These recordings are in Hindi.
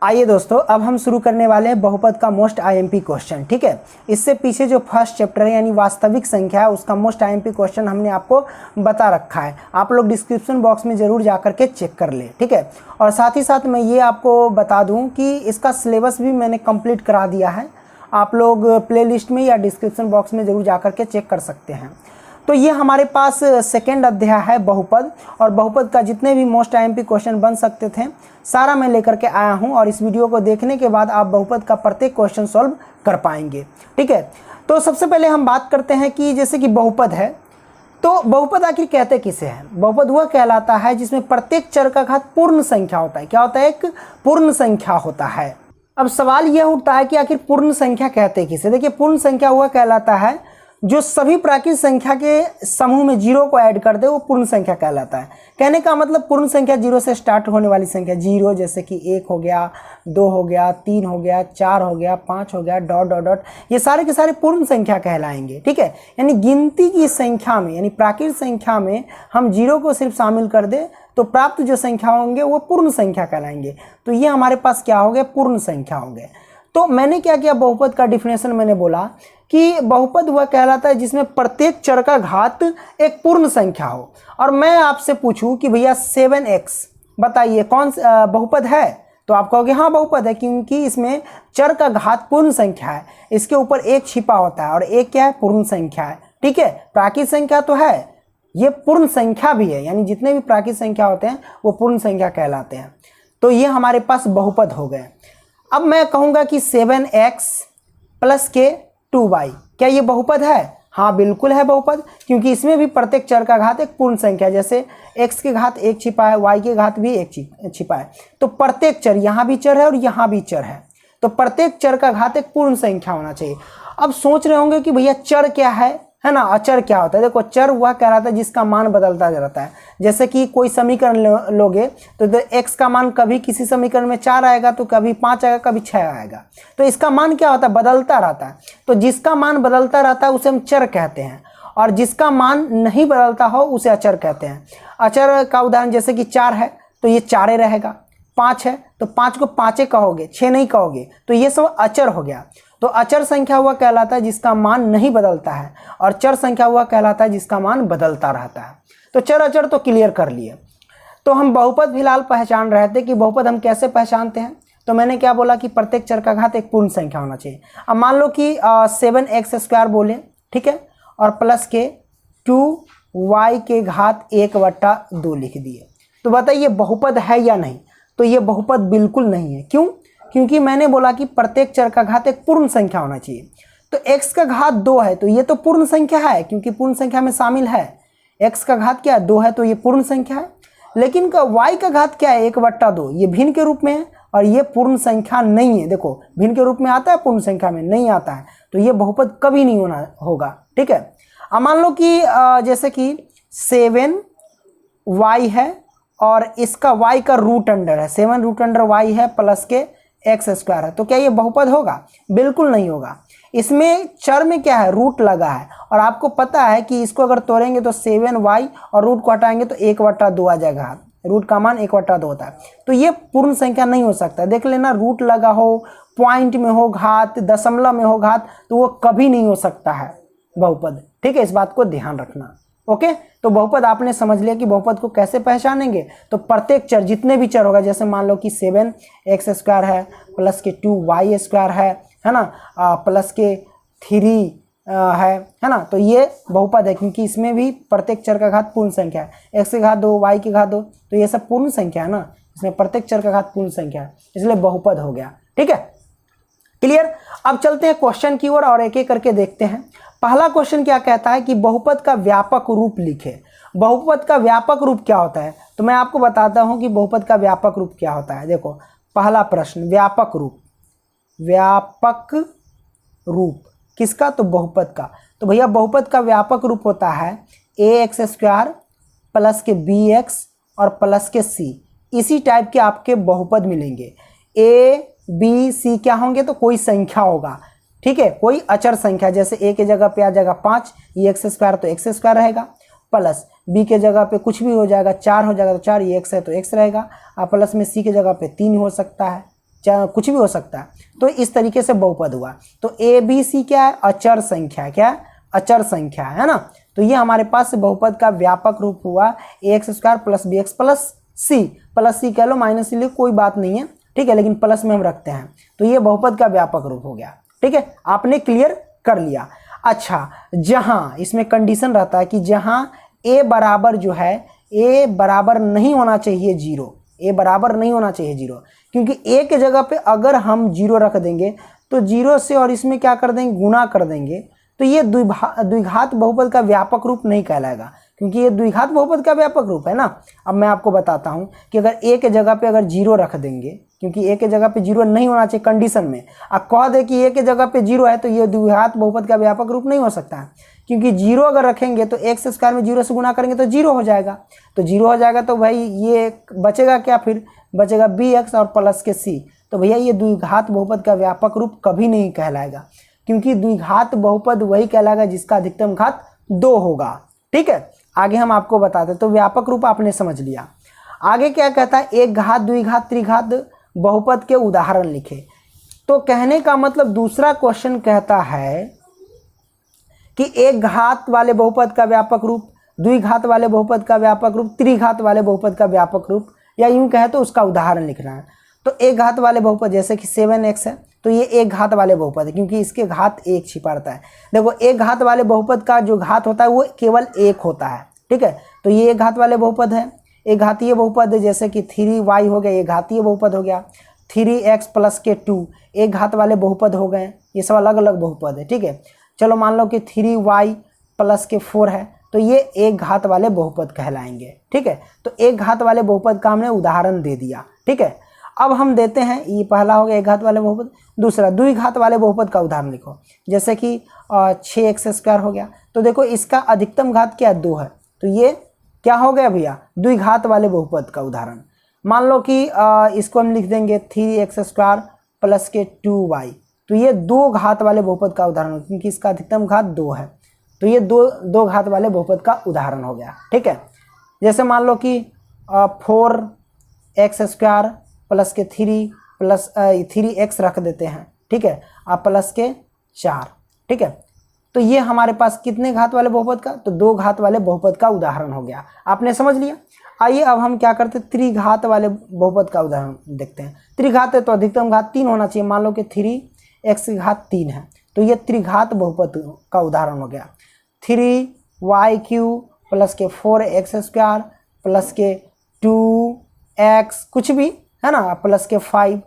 आइए दोस्तों, अब हम शुरू करने वाले हैं बहुपद का मोस्ट आईएमपी क्वेश्चन। ठीक है, इससे पीछे जो फर्स्ट चैप्टर है यानी वास्तविक संख्या है उसका मोस्ट आईएमपी क्वेश्चन हमने आपको बता रखा है। आप लोग डिस्क्रिप्शन बॉक्स में ज़रूर जा करके चेक कर ले। ठीक है, और साथ ही साथ मैं ये आपको बता दूँ कि इसका सिलेबस भी मैंने कंप्लीट करा दिया है। आप लोग प्ले लिस्ट में या डिस्क्रिप्शन बॉक्स में ज़रूर जा करके चेक कर सकते हैं। तो ये हमारे पास सेकेंड अध्याय है बहुपद, और बहुपद का जितने भी मोस्ट आईएमपी क्वेश्चन बन सकते थे सारा मैं लेकर के आया हूं, और इस वीडियो को देखने के बाद आप बहुपद का प्रत्येक क्वेश्चन सॉल्व कर पाएंगे। ठीक है, तो सबसे पहले हम बात करते हैं कि जैसे कि बहुपद है, तो बहुपद आखिर कहते किसे हैं? बहुपद वह कहलाता है जिसमें प्रत्येक चर का घात पूर्ण संख्या होता है। क्या होता है? एक पूर्ण संख्या होता है। अब सवाल यह उठता है कि आखिर पूर्ण संख्या कहते किसे? देखिए, पूर्ण संख्या वह कहलाता है जो सभी प्राकृत संख्या के समूह में जीरो को ऐड कर दे, वो पूर्ण संख्या कहलाता है। कहने का मतलब पूर्ण संख्या जीरो से स्टार्ट होने वाली संख्या, जीरो जैसे कि 1 हो गया, 2 हो गया, 3 हो गया, 4 हो गया, 5 हो गया, डॉट डॉट डॉट, ये सारे के सारे पूर्ण संख्या कहलाएंगे। ठीक है, यानी गिनती की संख्या में यानी प्राकृत संख्या में हम जीरो को सिर्फ शामिल कर दे तो प्राप्त जो संख्या होंगे वो पूर्ण संख्या कहलाएंगे। तो ये हमारे पास क्या हो गया? पूर्ण संख्या हो गए। तो मैंने क्या किया, बहुपद का डिफिनेशन मैंने बोला कि बहुपद वह कहलाता है जिसमें प्रत्येक चर का घात एक पूर्ण संख्या हो। और मैं आपसे पूछूं कि भैया 7x बताइए कौन बहुपद है? तो आप कहोगे हाँ बहुपद है, क्योंकि इसमें चर का घात पूर्ण संख्या है। इसके ऊपर एक छिपा होता है और एक क्या है? पूर्ण संख्या है। ठीक है, प्राकृत संख्या तो है, ये पूर्ण संख्या भी है, यानी जितने भी प्राकृत संख्या होते हैं वो पूर्ण संख्या कहलाते हैं। तो ये हमारे पास बहुपद हो गए। अब मैं कहूँगा कि 7x प्लस के 2y, क्या ये बहुपद है? हाँ बिल्कुल है बहुपद, क्योंकि इसमें भी प्रत्येक चर का घात एक पूर्ण संख्या है। जैसे x के घात एक छिपा है, y के घात भी एक छिपा है, तो प्रत्येक चर, यहाँ भी चर है और यहाँ भी चर है, तो प्रत्येक चर का घात एक पूर्ण संख्या होना चाहिए। अब सोच रहे होंगे कि भैया चर क्या है ना? अचर क्या होता है? देखो, चर वह कहलाता है जिसका मान बदलता रहता है। जैसे कि कोई समीकरण लोगे तो x का मान कभी किसी समीकरण में 4 आएगा, तो कभी 5 आएगा, कभी 6 आएगा, तो इसका मान क्या होता है? बदलता रहता है। तो जिसका मान बदलता रहता है उसे हम चर कहते हैं, और जिसका मान नहीं बदलता हो उसे अचर कहते हैं। अचर का उदाहरण जैसे कि 4 है तो ये 4 रहेगा, 5 है तो 5 को 5 कहोगे, 6 नहीं कहोगे, तो ये सब अचर हो गया। तो अचर संख्या हुआ कहलाता है जिसका मान नहीं बदलता है, और चर संख्या हुआ कहलाता है जिसका मान बदलता रहता है। तो चर अचर तो क्लियर कर लिए। तो हम बहुपद फिलहाल पहचान रहे थे कि बहुपद हम कैसे पहचानते हैं। तो मैंने क्या बोला कि प्रत्येक चर का घात एक पूर्ण संख्या होना चाहिए। अब मान लो कि 7x² बोले, ठीक है, और प्लस के 2y के घात 1/2 लिख दिए, तो बताइए बहुपद है या नहीं? तो ये बहुपद बिल्कुल नहीं है। क्यों? क्योंकि मैंने बोला कि प्रत्येक चर का घात एक पूर्ण संख्या होना चाहिए। तो x का घात 2 है तो ये तो पूर्ण संख्या है, क्योंकि पूर्ण संख्या में शामिल है। x का घात क्या है? 2 है, तो ये पूर्ण संख्या है। लेकिन y का घात क्या है? 1/2, ये भिन्न के रूप में है और ये पूर्ण संख्या नहीं है। देखो, भिन्न के रूप में आता है, पूर्ण संख्या में नहीं आता है, तो ये बहुपद कभी नहीं होगा। ठीक है, अब मान लो कि जैसे कि 7y है और इसका y का रूट अंडर है, 7√y है प्लस के x² है, तो क्या ये बहुपद होगा? बिल्कुल नहीं होगा। इसमें चर में क्या है? रूट लगा है, और आपको पता है कि इसको अगर तोड़ेंगे तो 7y और रूट को हटाएंगे तो 1/2 आ जाएगा। रूट का मान 1/2 होता है, तो ये पूर्ण संख्या नहीं हो सकता। देख लेना, रूट लगा हो, पॉइंट में हो घात, दशमलव में हो घात, तो वो कभी नहीं हो सकता है बहुपद। ठीक है, इस बात को ध्यान रखना। ओके, तो बहुपद आपने समझ लिया कि बहुपद को कैसे पहचानेंगे। तो प्रत्येक चर, जितने भी चर होगा, जैसे मान लो कि 7x² है प्लस के 2y² है ना, प्लस के 3 है ना, तो ये बहुपद है, क्योंकि इसमें भी प्रत्येक चर का घात पूर्ण संख्या है। x के घात 2, y के घात 2, तो ये सब पूर्ण संख्या है ना, इसमें प्रत्येक चर का घात पूर्ण संख्या है, इसलिए बहुपद हो गया। ठीक है, क्लियर। अब चलते हैं क्वेश्चन की ओर और एक एक करके देखते हैं। पहला क्वेश्चन क्या कहता है कि बहुपद का व्यापक रूप लिखे। बहुपद का व्यापक रूप क्या होता है? तो मैं आपको बताता हूं कि बहुपद का व्यापक रूप क्या होता है। देखो, पहला प्रश्न, व्यापक रूप। व्यापक रूप किसका? तो बहुपद का। तो भैया बहुपद का व्यापक रूप होता है ax² प्लस के bx और प्लस के c। इसी टाइप के आपके बहुपद मिलेंगे। a b c क्या होंगे? तो कोई संख्या होगा। ठीक है, कोई अचर संख्या, जैसे a के जगह पे आ जाएगा 5, ये x² तो x² रहेगा, प्लस b के जगह पे कुछ भी हो जाएगा, 4 हो जाएगा तो 4, ये x है तो x रहेगा, और प्लस में c के जगह पे 3 हो सकता है। चाहे कुछ भी हो सकता है। तो इस तरीके से बहुपद हुआ। तो ए बी सी क्या है, अचर संख्या, क्या है, अचर संख्या है ना। तो ये हमारे पास बहुपद का व्यापक रूप हुआ ax² प्लस bx प्लस सी कह लो, माइनस सी ले, कोई बात नहीं है, ठीक है, लेकिन प्लस में हम रखते हैं। तो ये बहुपद का व्यापक रूप हो गया, ठीक है, आपने क्लियर कर लिया। अच्छा, जहां इसमें कंडीशन रहता है कि जहां a बराबर जो है, a बराबर नहीं होना चाहिए 0, a बराबर नहीं होना चाहिए 0, क्योंकि a के जगह पे अगर हम 0 रख देंगे तो 0 से और इसमें क्या कर देंगे, गुना कर देंगे, तो ये द्विघात बहुपद का व्यापक रूप नहीं कहलाएगा, क्योंकि ये द्विघात बहुपद का व्यापक रूप है ना। अब मैं आपको बताता हूँ कि अगर a के जगह पे अगर 0 रख देंगे, क्योंकि a के जगह पे 0 नहीं होना चाहिए कंडीशन में, अब कह दे कि a के जगह पे 0 है, तो ये द्विघात बहुपद का व्यापक रूप नहीं हो सकता है, क्योंकि 0 अगर रखेंगे तो x² में 0 से गुना करेंगे तो 0 हो जाएगा, तो 0 हो जाएगा, तो भाई ये बचेगा क्या, फिर बचेगा bx और प्लस के c। तो भैया ये द्विघात बहुपद का व्यापक रूप कभी नहीं कहलाएगा, क्योंकि द्विघात बहुपद वही कहलाएगा जिसका अधिकतम घात 2 होगा, ठीक है। आगे हम आपको बताते, तो व्यापक रूप आपने समझ लिया। आगे क्या कहता है, एक घात, द्विघात, त्रिघात बहुपद के उदाहरण लिखे। तो कहने का मतलब दूसरा क्वेश्चन कहता है कि एक घात वाले बहुपद का व्यापक रूप, द्विघात वाले बहुपद का व्यापक रूप, त्रिघात वाले बहुपद का व्यापक रूप, या यूं कहे तो उसका उदाहरण लिखना है। तो एक घात वाले बहुपद जैसे कि 7x है, तो ये एक घात वाले बहुपद है, क्योंकि इसके घात 1 छिपा रहता है। देखो, एक घात वाले बहुपद का जो घात होता है वो केवल 1 होता है, ठीक है। तो ये एक घात वाले बहुपद है, एक घातीय बहुपद है, जैसे कि 3y हो गया, ये घातीय बहुपद हो गया। 3x प्लस के 2 एक घात वाले बहुपद हो गए, ये सब अलग अलग बहुपद है, ठीक है। चलो मान लो कि 3y प्लस के 4 है, तो ये एक घात वाले बहुपद कहलाएंगे, ठीक है। तो एक घात वाले बहुपद का हमने उदाहरण दे दिया, ठीक है। अब हम देते हैं, ये पहला हो गया एक घात वाले बहुपद। दूसरा, द्विघात वाले बहुपद का उदाहरण लिखो, जैसे कि 6x² हो गया। तो देखो, इसका अधिकतम घात क्या है, 2 है, तो ये क्या हो गया भैया, द्विघात वाले बहुपद का उदाहरण। मान लो कि इसको हम लिख देंगे 3x² प्लस के 2y, तो ये 2 घात वाले बहुपद का उदाहरण, क्योंकि इसका अधिकतम घात 2 है, तो ये दो घात वाले बहुपद का उदाहरण हो गया, ठीक है। जैसे मान लो कि 4x² प्लस के 3x रख देते हैं, ठीक है, आप प्लस के 4, ठीक है। तो ये हमारे पास कितने घात वाले बहुपद का, तो 2 घात वाले बहुपद का उदाहरण हो गया, आपने समझ लिया। आइए अब हम क्या करते हैं, त्रिघात वाले बहुपद का उदाहरण देखते हैं। त्रिघात है तो अधिकतम घात 3 होना चाहिए, मान लो कि 3x³ है, तो ये त्रिघात बहुपद का उदाहरण हो गया। 3y³ प्लस के 4x² प्लस के 2x कुछ भी है ना, प्लस के 5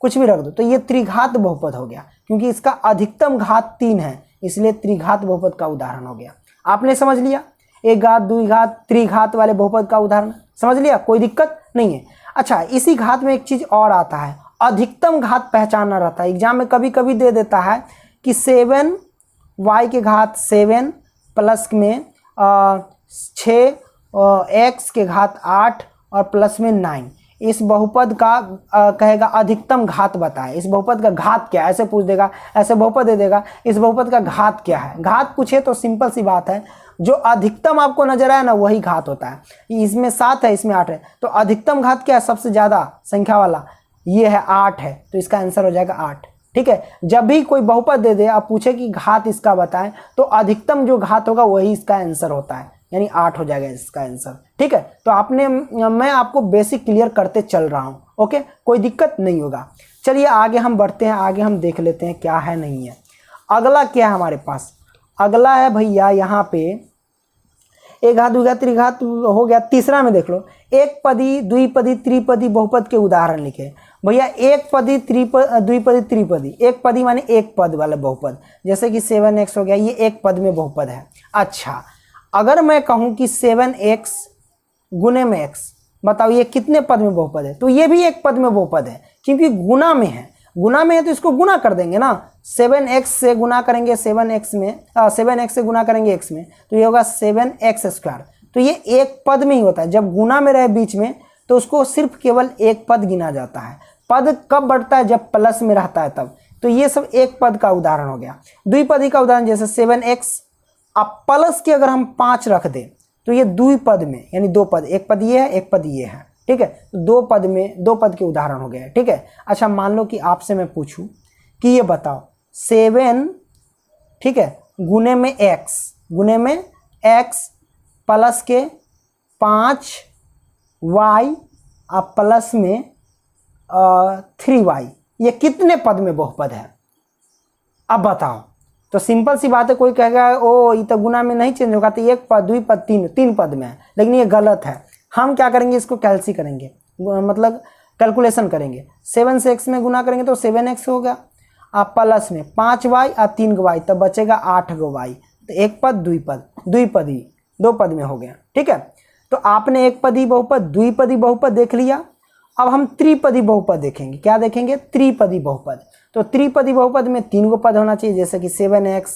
कुछ भी रख दो, तो ये त्रिघात बहुपद हो गया, क्योंकि इसका अधिकतम घात 3 है, इसलिए त्रिघात बहुपद का उदाहरण हो गया। आपने समझ लिया, एक घात, द्विघात, त्रिघात वाले बहुपद का उदाहरण समझ लिया, कोई दिक्कत नहीं है। अच्छा, इसी घात में एक चीज और आता है, अधिकतम घात पहचानना रहता है। एग्जाम में कभी कभी दे देता है कि 7y के घात 7 प्लस में 6x के घात 8 और प्लस में 9, इस बहुपद का कहेगा अधिकतम घात बताए, इस बहुपद का घात क्या है, ऐसे पूछ देगा, ऐसे बहुपद दे देगा, इस बहुपद का घात क्या है। घात पूछे तो सिंपल सी बात है, जो अधिकतम आपको नजर आया ना वही घात होता है। इसमें 7 है, इसमें 8 है, तो अधिकतम घात क्या है, सबसे ज्यादा संख्या वाला ये है 8 है, तो इसका आंसर हो जाएगा 8, ठीक है। जब भी कोई बहुपद दे दे, आप पूछे कि घात इसका बताएं, तो अधिकतम जो घात होगा वही इसका आंसर होता है, यानी 8 हो जाएगा इसका आंसर, ठीक है। तो मैं आपको बेसिक क्लियर करते चल रहा हूं, ओके, कोई दिक्कत नहीं होगा। चलिए आगे हम बढ़ते हैं, आगे हम देख लेते हैं क्या है नहीं है। अगला क्या है हमारे पास, अगला है भैया यहाँ पे एक घात, द्विघात, त्रिघात हो गया। तीसरा में देख लो, एक पदी, द्विपदी, त्रिपदी बहुपद के उदाहरण लिखे। भैया एक पदी, द्विपदी, त्रिपदी, एक पदी माने एक पद वाला बहुपद, जैसे कि 7x हो गया, ये एक पद में बहुपद है। अच्छा, अगर मैं कहूं कि 7x गुने में x, बताओ ये कितने पद में बहुपद है, तो ये भी एक पद में बहुपद है, क्योंकि गुना में है, गुना में है तो इसको गुना कर देंगे ना, 7x से गुना करेंगे 7x में, 7x से गुना करेंगे x में, तो ये होगा 7x²। तो ये एक पद में ही होता है, जब गुना में रहे बीच में तो उसको सिर्फ केवल एक पद गिना जाता है। पद कब बढ़ता है, जब प्लस में रहता है तब। तो ये सब एक पद का उदाहरण हो गया। द्विपदी का उदाहरण जैसे 7x, अब प्लस के अगर हम 5 रख दें तो ये द्विपद में, यानी 2 पद, एक पद ये है, एक पद ये है, ठीक है। तो दो पद के उदाहरण हो गए, ठीक है। अच्छा मान लो कि आपसे मैं पूछूं कि ये बताओ 7, ठीक है, गुने में x प्लस के 5y और प्लस में 3y, ये कितने पद में बहुपद है? अब बताओ। तो सिंपल सी बात है, कोई कहेगा ओ ये तो गुना में नहीं चेंज होगा, तो एक पद, द्विपद, तीन पद में है, लेकिन ये गलत है। हम क्या करेंगे, इसको कैलसी करेंगे, मतलब कैलकुलेशन करेंगे। 7 से x में गुना करेंगे तो 7x होगा, आप प्लस में 5y और 3y, तब बचेगा 8y। तो एक पद द्विपदी, दो पद में हो गया, ठीक है। तो आपने एक पदी बहुपद, द्विपदी बहुपद देख लिया। अब हम त्रिपदी बहुपद देखेंगे। क्या देखेंगे? त्रिपदी बहुपद। तो त्रिपदी बहुपद में 3 पद होना चाहिए, जैसे कि 7x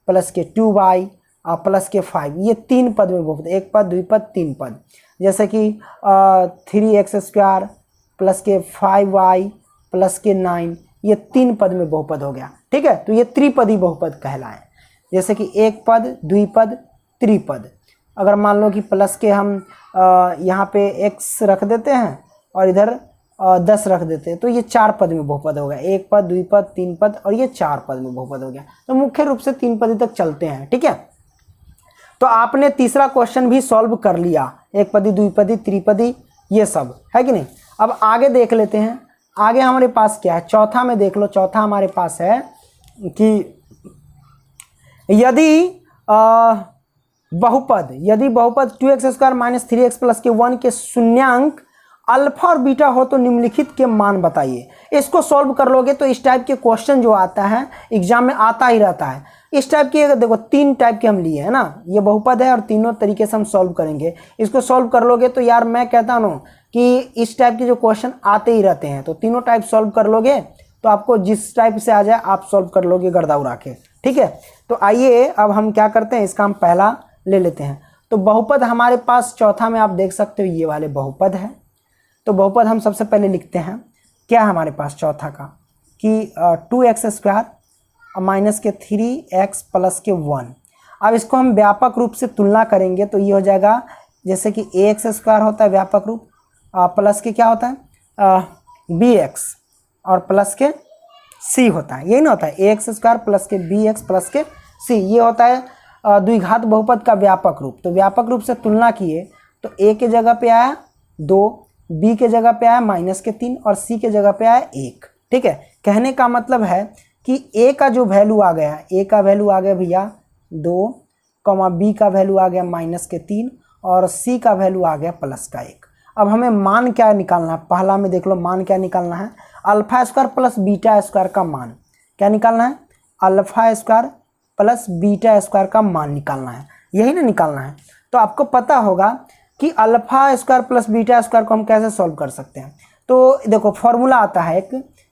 प्लस के 2y और प्लस के 5, ये 3 पद में बहुपद, एक पद, द्विपद, 3 पद। जैसे कि 3x² प्लस के 5y प्लस के 9, ये 3 पद में बहुपद हो गया, ठीक है। तो ये त्रिपदी बहुपद कहलाए। जैसे कि एक पद, द्विपद, त्रिपद। अगर मान लो कि प्लस के हम यहाँ पे x रख देते हैं और इधर 10 रख देते हैं, तो ये 4 पद में बहुपद हो गया। एक पद, द्विपद, 3 पद और ये 4 पद में बहुपद हो गया। तो मुख्य रूप से 3 पदी तक चलते हैं, ठीक है। तो आपने तीसरा क्वेश्चन भी सॉल्व कर लिया, एक पदी, द्विपदी, त्रिपदी, ये सब है कि नहीं। अब आगे देख लेते हैं, आगे हमारे पास क्या है। चौथा में देख लो, चौथा हमारे पास है कि यदि बहुपद 2x² माइनस 3x प्लस के 1 के शून्यांक अल्फा और बीटा हो तो निम्नलिखित के मान बताइए। इसको सॉल्व कर लोगे तो इस टाइप के क्वेश्चन जो आता है एग्जाम में आता ही रहता है। इस टाइप के देखो 3 टाइप के हम लिए है ना, ये बहुपद है और तीनों तरीके से हम सॉल्व करेंगे। इसको सॉल्व कर लोगे तो यार मैं कहता हूँ कि इस टाइप के जो क्वेश्चन आते ही रहते हैं, तो तीनों टाइप सॉल्व कर लोगे तो आपको जिस टाइप से आ जाए आप सॉल्व कर लोगे गर्दा उड़ा के, ठीक है। तो आइए अब हम क्या करते हैं, इसका हम पहला ले लेते हैं। तो बहुपद हमारे पास चौथा में आप देख सकते हो ये वाले बहुपद है। तो बहुपद हम सबसे पहले लिखते हैं, क्या है हमारे पास चौथा का कि 2x² माइनस के 3x प्लस के 1। अब इसको हम व्यापक रूप से तुलना करेंगे तो ये हो जाएगा, जैसे कि ax² होता है व्यापक रूप, प्लस के क्या होता है bx और प्लस के c होता है, यही ना होता है ax² प्लस के bx प्लस के c, ये होता है द्विघात बहुपद का व्यापक रूप। तो व्यापक रूप से तुलना किए तो a के जगह पे आया 2, b के जगह पे आया -3 और c के जगह पे आया 1, ठीक है। कहने का मतलब है कि a का जो वैल्यू आ गया, a का वैल्यू आ गया भैया 2, b का वैल्यू आ गया -3 और c का वैल्यू आ गया +1। अब हमें मान क्या निकालना है, पहला में देख लो मान क्या निकालना है, α² प्लस β² का मान क्या निकालना है, α² प्लस β² का मान निकालना है, यही ना निकालना है। तो आपको पता होगा कि α² प्लस β² को हम कैसे सॉल्व कर सकते हैं। तो देखो फॉर्मूला आता है एक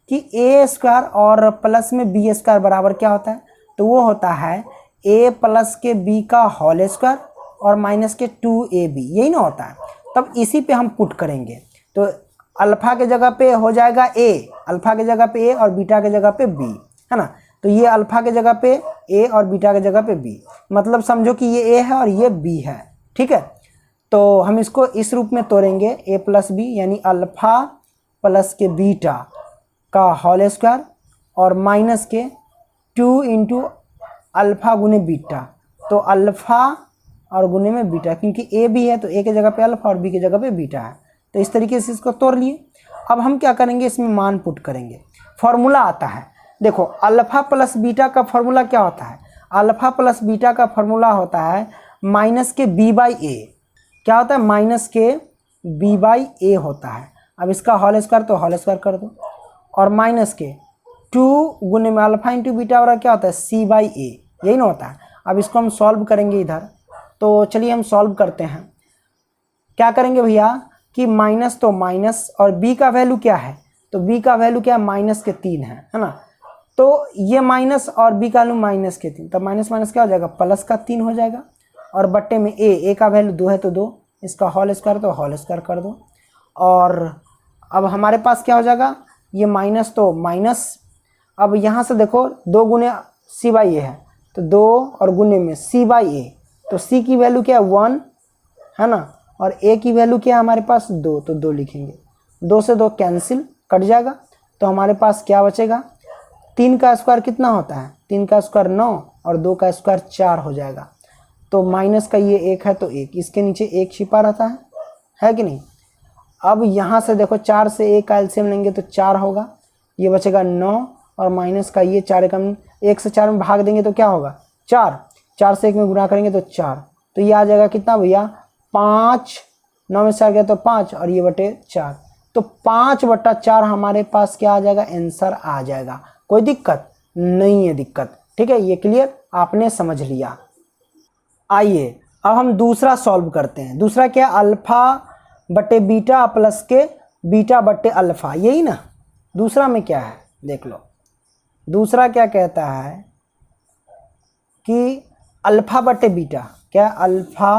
कि a² और प्लस में b² बराबर क्या होता है, तो वो होता है a प्लस के b का होल स्क्वायर और माइनस के 2ab, यही ना होता है। तब इसी पे हम पुट करेंगे तो अल्फा के जगह पे हो जाएगा a, अल्फा के जगह पे a और बीटा के जगह पे b, है ना। तो ये अल्फा के जगह पे a और बीटा के जगह पे b, मतलब समझो कि ये a है और ये b है, ठीक है। तो हम इसको इस रूप में तोड़ेंगे a प्लस बी, यानी अल्फा प्लस के बीटा का होल स्क्वायर और माइनस के 2 इंटू अल्फा गुने बीटा, तो अल्फा और गुने में बीटा, क्योंकि a भी है तो a के जगह पे अल्फा और b के जगह पे बीटा है। तो इस तरीके से इसको तोड़ लिए। अब हम क्या करेंगे, इसमें मान पुट करेंगे। फॉर्मूला आता है, देखो अल्फा प्लस बीटा का फॉर्मूला क्या होता है, अल्फा प्लस बीटा का फॉर्मूला होता है माइनस के b/a, क्या होता है माइनस के b/a होता है। अब इसका होल स्क्वायर तो होल स्क्वायर कर दो और माइनस के 2 गुने में अल्फा इंटू बीटा और क्या होता है c/a, यही ना होता है। अब इसको हम सॉल्व करेंगे इधर, तो चलिए हम सॉल्व करते हैं। क्या करेंगे भैया कि माइनस तो माइनस और b का वैल्यू क्या है, तो b का वैल्यू क्या है -3 है ना। तो ये माइनस और b का वैल्यू -3, तो माइनस माइनस क्या हो जाएगा +3 हो जाएगा और बट्टे में a का वैल्यू 2 है तो 2, इसका होल स्क्वायर तो होल स्क्वायर कर दो। और अब हमारे पास क्या हो जाएगा, ये माइनस तो माइनस, अब यहाँ से देखो 2 गुने c/a है तो 2 और गुने में c/a, तो c की वैल्यू क्या है 1 है ना, और a की वैल्यू क्या है हमारे पास 2, तो 2 लिखेंगे। 2 से 2 कैंसिल, कट जाएगा, तो हमारे पास क्या बचेगा, 3 का स्क्वायर कितना होता है, 3 का स्क्वायर 9 और 2 का स्क्वायर 4 हो जाएगा। तो माइनस का ये 1 है तो 1, इसके नीचे 1 छिपा रहता है कि नहीं। अब यहाँ से देखो 4 से 1 का एलसीएम लेंगे तो 4 होगा, ये बचेगा 9 और माइनस का ये 4 एकम 1 से 4 में भाग देंगे तो क्या होगा 4, 4 से 1 में गुणा करेंगे तो 4, तो ये आ जाएगा कितना भैया 5, 9 में 4 गया तो 5 और ये बटे 4, तो 5/4 हमारे पास क्या आ जाएगा, आंसर आ जाएगा। कोई दिक्कत नहीं है, दिक्कत ठीक है, ये क्लियर आपने समझ लिया। आइए अब हम दूसरा सॉल्व करते हैं। दूसरा क्या, अल्फा बटे बीटा प्लस के बीटा बटे अल्फा, यही ना। दूसरा में क्या है देख लो, दूसरा क्या कहता है कि अल्फा बटे बीटा, क्या अल्फा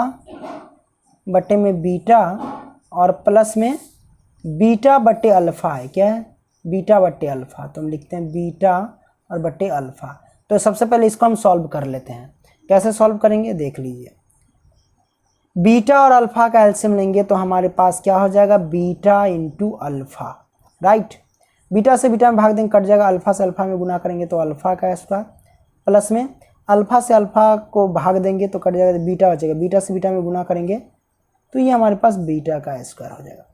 बटे में बीटा और प्लस में बीटा बटे अल्फा है, क्या है बीटा बटे अल्फा, तो हम लिखते हैं बीटा और बटे अल्फा। तो सबसे पहले इसको हम सॉल्व कर लेते हैं। कैसे सॉल्व करेंगे देख लीजिए, बीटा और अल्फा का एलसीएम लेंगे तो हमारे पास क्या हो जाएगा, beta into alpha, right. Beta से बीटा में भाग देंगे कट जाएगा, अल्फा से अल्फा में गुना करेंगे तो अल्फा का स्क्वायर, प्लस में अल्फा से अल्फा को भाग देंगे तो कट जाएगा, बीटा बचेगा, बीटा से बीटा में गुना करेंगे तो ये हमारे पास बीटा का स्क्वायर हो जाएगा।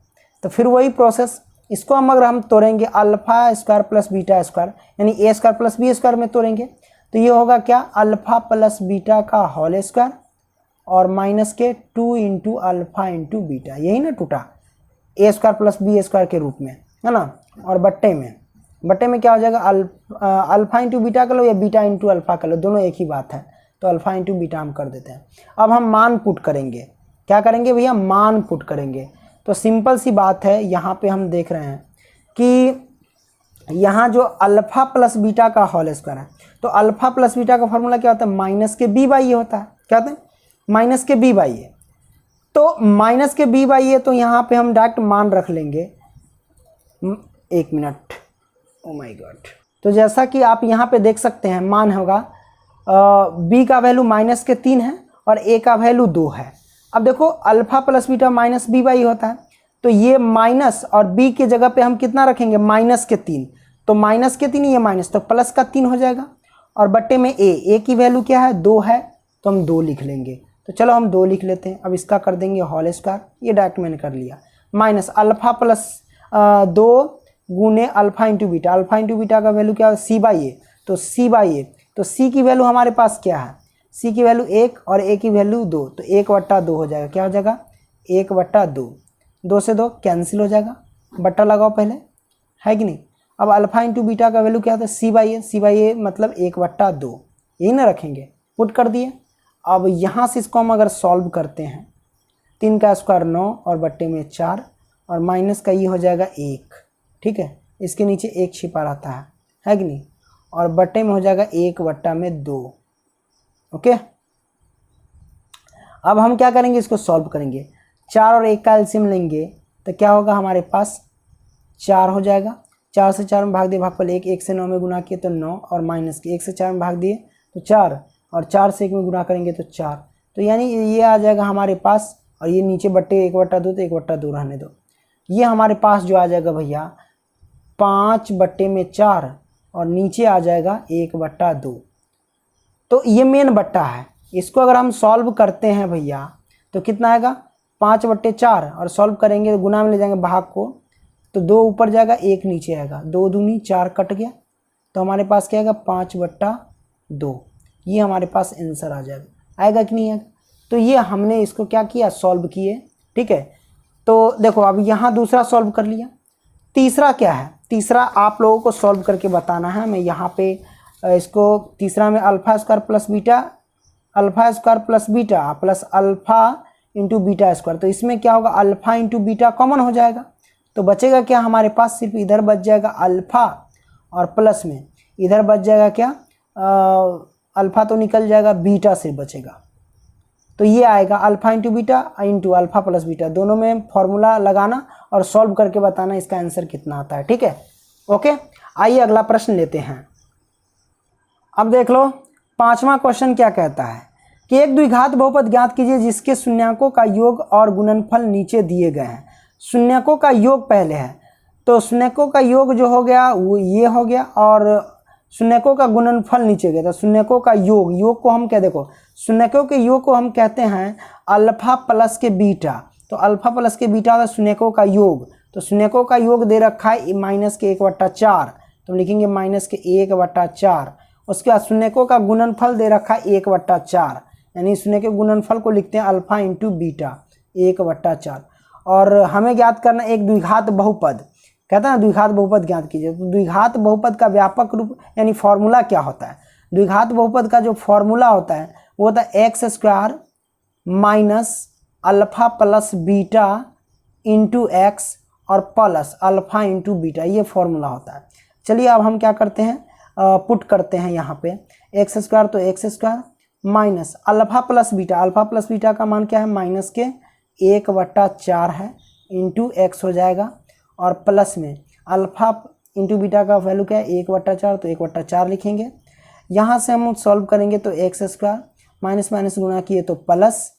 तो फिर वही प्रोसेस, इसको अगर हम तोड़ेंगे alpha square plus beta square यानी ए स्क्वायर प्लस बी स्क्वायर में तोड़ेंगे तो ये होगा क्या, अल्फा प्लस बीटा का होल स्क्वायर और माइनस के 2 इंटू अल्फा इंटू बीटा, यही ना टूटा ए स्क्वायर प्लस बी स्क्वायर के रूप में, है ना। और बट्टे में क्या हो जाएगा, अल्फा इंटू बीटा कर लो या बीटा इंटू अल्फा कर लो, दोनों एक ही बात है, तो अल्फा इंटू बीटा हम कर देते हैं। अब हम मान पुट करेंगे, क्या करेंगे भैया, मान पुट करेंगे। तो सिंपल सी बात है, यहाँ पे हम देख रहे हैं कि यहाँ जो अल्फा प्लस बीटा का होल स्क्वायर है, तो अल्फा प्लस बीटा का फॉर्मूला क्या होता है, माइनस के बी बाई ए होता है, क्या होता है माइनस के बी बाई ए। तो माइनस के बी बाई ए, तो यहाँ पे हम डायरेक्ट मान रख लेंगे, 1 मिनट, ओ माय गॉड। तो जैसा कि आप यहाँ पे देख सकते हैं मान होगा बी का वैल्यू माइनस के 3 है और ए का वैल्यू 2 है। अब देखो alpha plus beta minus B by होता है, तो ये माइनस और बी की जगह पे हम कितना रखेंगे, माइनस के 3, तो माइनस के 3 ये माइनस तो प्लस का 3 हो जाएगा, और बट्टे में ए की वैल्यू क्या है 2 है, तो हम 2 लिख लेंगे। तो चलो हम 2 लिख लेते हैं। अब इसका कर देंगे होल स्क्वायर, ये डायरेक्ट मैंने कर लिया, माइनस अल्फा प्लस 2 गुने alpha into beta, alpha into beta का वैल्यू क्या है सी बाई ए, तो सी बाई ए, तो सी की वैल्यू हमारे पास क्या है, सी की वैल्यू 1 और ए की वैल्यू 2, तो 1/2 हो जाएगा, क्या हो जाएगा 1/2, 2 से 2 कैंसिल हो जाएगा, बट्टा लगाओ पहले, है कि नहीं। अब अल्फा इंटू बीटा का वैल्यू क्या होता है सी बाई ए मतलब 1/2, यही ना रखेंगे, पुट कर दिए। अब यहाँ से इसको हम अगर सॉल्व करते हैं, 3 का स्क्वायर 9 और बट्टे में 4 और माइनस का ये हो जाएगा 1, ठीक है, इसके नीचे 1 छिपा रहता है कि नहीं, और बट्टे में हो जाएगा 1/2, ओके। अब हम क्या करेंगे, इसको सॉल्व करेंगे, 4 और 1 का एलसीएम लेंगे तो क्या होगा हमारे पास 4 हो जाएगा, 4 से 4 में भाग दिए भागफल 1, 1 से 9 में गुना किए तो 9 और माइनस के 1 से 4 में भाग दिए तो 4 और 4 से 1 में गुना करेंगे तो 4, तो यानी ये आ जाएगा हमारे पास, और ये नीचे बट्टे 1/2 तो 1/2 रहने दो, ये हमारे पास जो आ जाएगा भैया 5/4 और नीचे आ जाएगा 1/2। तो ये मेन बट्टा है, इसको अगर हम सॉल्व करते हैं भैया तो कितना आएगा 5/4 और सॉल्व करेंगे गुना में ले जाएंगे भाग को, तो 2 ऊपर जाएगा 1 नीचे आएगा, 2 दूनी 4 कट गया, तो हमारे पास क्या आएगा 5/2, ये हमारे पास आंसर आ जाएगा, आएगा कि नहीं आएगा। तो ये हमने इसको क्या किया सॉल्व किए, ठीक है। तो देखो अब यहाँ दूसरा सॉल्व कर लिया, तीसरा क्या है, तीसरा आप लोगों को सॉल्व करके बताना है। मैं यहाँ पे इसको तीसरा में alpha square plus beta plus alpha into beta square, तो इसमें क्या होगा अल्फा इंटू बीटा कॉमन हो जाएगा, तो बचेगा क्या हमारे पास, सिर्फ इधर बच जाएगा अल्फा और प्लस में इधर बच जाएगा क्या, अल्फा तो निकल जाएगा, बीटा सिर्फ बचेगा, तो ये आएगा alpha into beta into alpha plus beta, दोनों में फॉर्मूला लगाना और सॉल्व करके बताना इसका आंसर कितना आता है, ठीक है, ओके। आइए अगला प्रश्न लेते हैं। अब देख लो 5वां क्वेश्चन क्या कहता है, कि एक द्विघात बहुपद ज्ञात कीजिए जिसके शून्यकों का योग और गुणनफल नीचे दिए गए हैं। शून्यकों का योग पहले है, तो शून्यकों का योग जो हो गया वो ये हो गया, और शून्यकों का गुणनफल नीचे गया। तो शून्यकों का योग को हम क्या, देखो शून्यकों के योग को हम कहते हैं अल्फा प्लस के बीटा। तो अल्फा प्लस के बीटा होता है शून्यकों का योग। तो शून्यकों का योग दे रखा है -1/4, तो लिखेंगे -1/4। उसके बाद शून्यकों का गुणनफल दे रखा है 1/4, यानी शून्य के गुणनफल को लिखते हैं अल्फा इंटू बीटा 1/4। और हमें ज्ञात करना एक द्विघात बहुपद, कहते हैं ना द्विघात बहुपद ज्ञात कीजिए। तो द्विघात बहुपद का व्यापक रूप यानी फॉर्मूला क्या होता है? द्विघात बहुपद का जो फॉर्मूला होता है वो होता है x² minus alpha plus beta into x और प्लस अल्फा इंटू बीटा, ये फॉर्मूला होता है। चलिए अब हम क्या करते हैं, पुट करते हैं यहाँ पे x² तो x² minus alpha plus beta, alpha plus beta का मान क्या है माइनस के 1/4 है इंटू एक्स हो जाएगा, और प्लस में अल्फा इंटू बीटा का वैल्यू क्या है 1/4, तो 1/4 लिखेंगे। यहाँ से हम सॉल्व करेंगे तो x² माइनस माइनस गुना किए तो प्लस,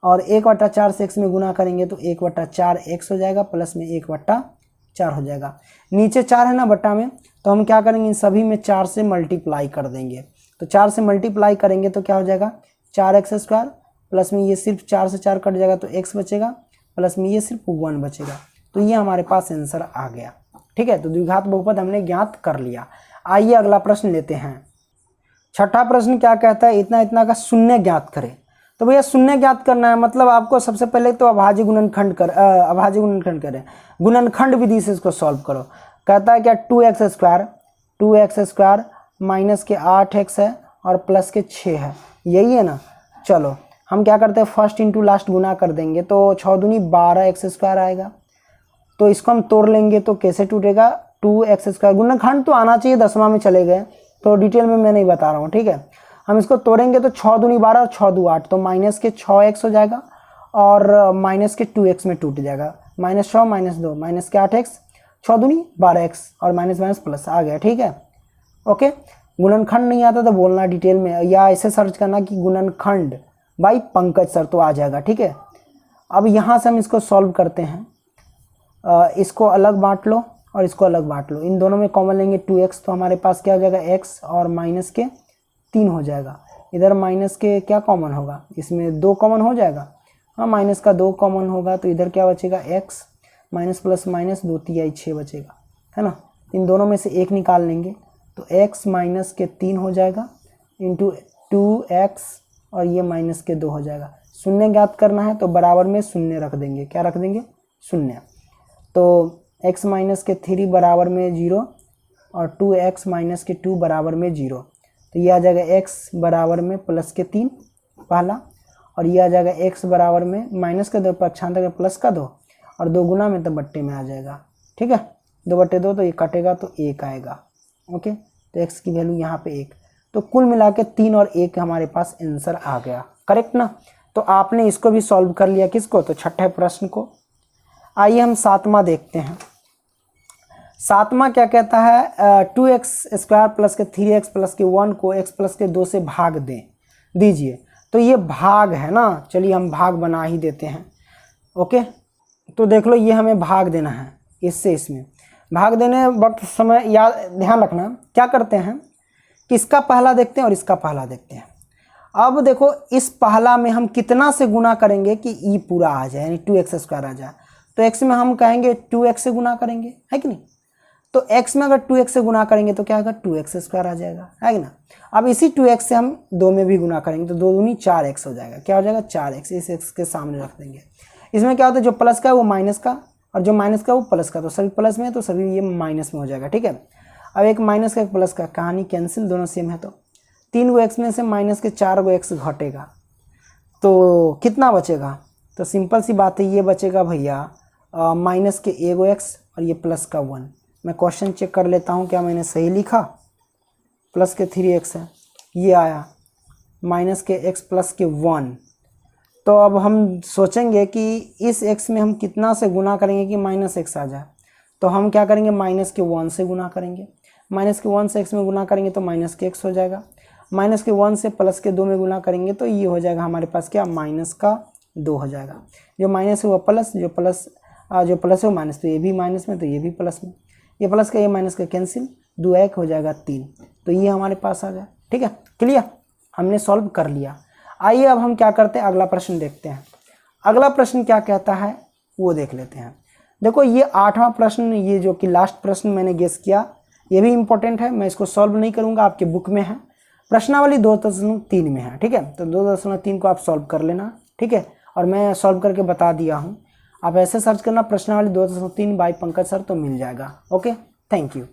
और 1/4 से x में गुना करेंगे तो 1/4 x हो जाएगा, प्लस में 1/4 हो जाएगा। नीचे 4 है ना बट्टा में, तो हम क्या करेंगे इन सभी में 4 से मल्टीप्लाई कर देंगे। तो 4 से मल्टीप्लाई करेंगे तो क्या हो जाएगा 4x², प्लस में ये सिर्फ 4 से 4 कट जाएगा तो x बचेगा, प्लस में ये सिर्फ 1 बचेगा। तो ये हमारे पास आंसर आ गया। ठीक है, तो द्विघात बहुपद हमने ज्ञात कर लिया। आइए अगला प्रश्न लेते हैं। छठा प्रश्न क्या कहता है, इतना इतना का शून्य ज्ञात करें। तो भैया शून्य ज्ञात करना है, मतलब आपको सबसे पहले तो अभाज्य गुणनखंड करें, गुणनखंड विधि से इसको सॉल्व करो। कहता है क्या 2x² माइनस के 8x है और प्लस के 6 है, यही है ना। चलो हम क्या करते हैं फर्स्ट इंटू लास्ट गुना कर देंगे, तो 6 दूनी 12x² आएगा। तो इसको हम तोड़ लेंगे तो कैसे टूटेगा 2x², गुणनखंड तो आना चाहिए, 10वां में चले गए तो डिटेल में मैं नहीं बता रहा हूँ। ठीक है, हम इसको तोड़ेंगे तो 6 दूनी 12 और 6 दू 8, तो माइनस के 6x हो जाएगा और माइनस के 2x में टूट जाएगा, -6 -2 माइनस के 8x, 6 दूनी 12x और माइनस माइनस प्लस आ गया। ठीक है, ओके। गुणनखंड नहीं आता तो बोलना डिटेल में, या ऐसे सर्च करना कि गुणनखंड बाई पंकज सर, तो आ जाएगा। ठीक है, अब यहाँ से हम इसको सॉल्व करते हैं। इसको अलग बांट लो और इसको अलग बांट लो, इन दोनों में कॉमन लेंगे 2x, तो हमारे पास क्या हो जाएगा x और माइनस के 3 हो जाएगा। इधर माइनस के क्या कॉमन होगा, इसमें 2 कॉमन हो जाएगा, हाँ माइनस का 2 कॉमन होगा, तो इधर क्या बचेगा x माइनस प्लस माइनस 2 3 6 बचेगा, है ना। इन दोनों में से एक निकाल लेंगे तो x माइनस के 3 हो जाएगा इंटू 2x और ये माइनस के 2 हो जाएगा। शून्य ज्ञात करना है तो बराबर में शून्य रख देंगे, क्या रख देंगे शून्य। तो x माइनस के 3 बराबर में 0 और 2x माइनस के 2 बराबर में 0, तो ये आ जाएगा x बराबर में प्लस के 3 पहला, और ये आ जाएगा x बराबर में माइनस का 2 पक्षांतर में प्लस का 2 और 2 गुना में तो बट्टे में आ जाएगा। ठीक है, 2/2 तो ये कटेगा तो 1 आएगा। ओके, तो x की वैल्यू यहाँ पे 1, तो कुल मिला के 3 और 1 हमारे पास आंसर आ गया, करेक्ट ना। तो आपने इसको भी सॉल्व कर लिया, किसको, तो छठे प्रश्न को। आइए हम 7वां देखते हैं। 7वां क्या कहता है 2x² प्लस के 3x प्लस के 1 को x प्लस के 2 से भाग दीजिए। तो ये भाग है ना, चलिए हम भाग बना ही देते हैं। ओके, तो देख लो ये हमें भाग देना है, इससे इसमें भाग देने वक्त समय याद ध्यान रखना क्या करते हैं कि इसका पहला देखते हैं और इसका पहला देखते हैं। अब देखो इस पहला में हम कितना से गुना करेंगे कि ई पूरा आ जाए, यानी 2x² आ जाए। तो x में हम कहेंगे 2x से गुना करेंगे, है कि नहीं। तो x में अगर 2x से गुना करेंगे तो क्या होगा 2x² आ जाएगा, है कि ना। अब इसी 2x से हम 2 में भी गुना करेंगे तो 2 दूनी 4x हो जाएगा, क्या हो जाएगा 4x, इस x के सामने रख देंगे। इसमें क्या होता है जो प्लस का है वो माइनस का और जो माइनस का वो प्लस का, तो सभी प्लस में है तो सभी ये माइनस में हो जाएगा। ठीक है, अब एक माइनस का एक प्लस का, कहानी कैंसिल, दोनों सेम है। तो 3 गो x में से माइनस के 4 गो x घटेगा तो कितना बचेगा, तो सिंपल सी बात है ये बचेगा भैया माइनस के 1 गो x और ये प्लस का 1। मैं क्वेश्चन चेक कर लेता हूँ क्या मैंने सही लिखा, प्लस के 3x है, ये आया माइनस के x प्लस के 1। तो अब हम सोचेंगे कि इस x में हम कितना से गुना करेंगे कि माइनस x आ जाए। तो हम क्या करेंगे माइनस के 1 से गुना करेंगे, माइनस के 1 से x में गुना करेंगे तो माइनस के x हो जाएगा। माइनस के 1 से प्लस के 2 में गुना करेंगे तो ये हो जाएगा हमारे पास क्या, माइनस का 2 हो जाएगा। जो माइनस है वो प्लस, जो प्लस है वो माइनस, तो ये भी माइनस में तो ये भी प्लस में, ये प्लस का ये माइनस का कैंसिल, 2 1 हो जाएगा 3, तो ये हमारे पास आ गया। ठीक है, क्लियर, हमने सॉल्व कर लिया। आइए अब हम क्या करते हैं, अगला प्रश्न देखते हैं। अगला प्रश्न क्या कहता है वो देख लेते हैं। देखो ये 8वां प्रश्न, ये जो कि लास्ट प्रश्न मैंने गेस किया, ये भी इंपॉर्टेंट है। मैं इसको सॉल्व नहीं करूंगा, आपके बुक में है, प्रश्नावली 2.3 में है। ठीक है, तो 2.3 को आप सॉल्व कर लेना। ठीक है, और मैं सॉल्व करके बता दिया हूँ, आप ऐसे सर्च करना प्रश्नावली 2.3 बाय पंकज सर, तो मिल जाएगा। Okay, thank you.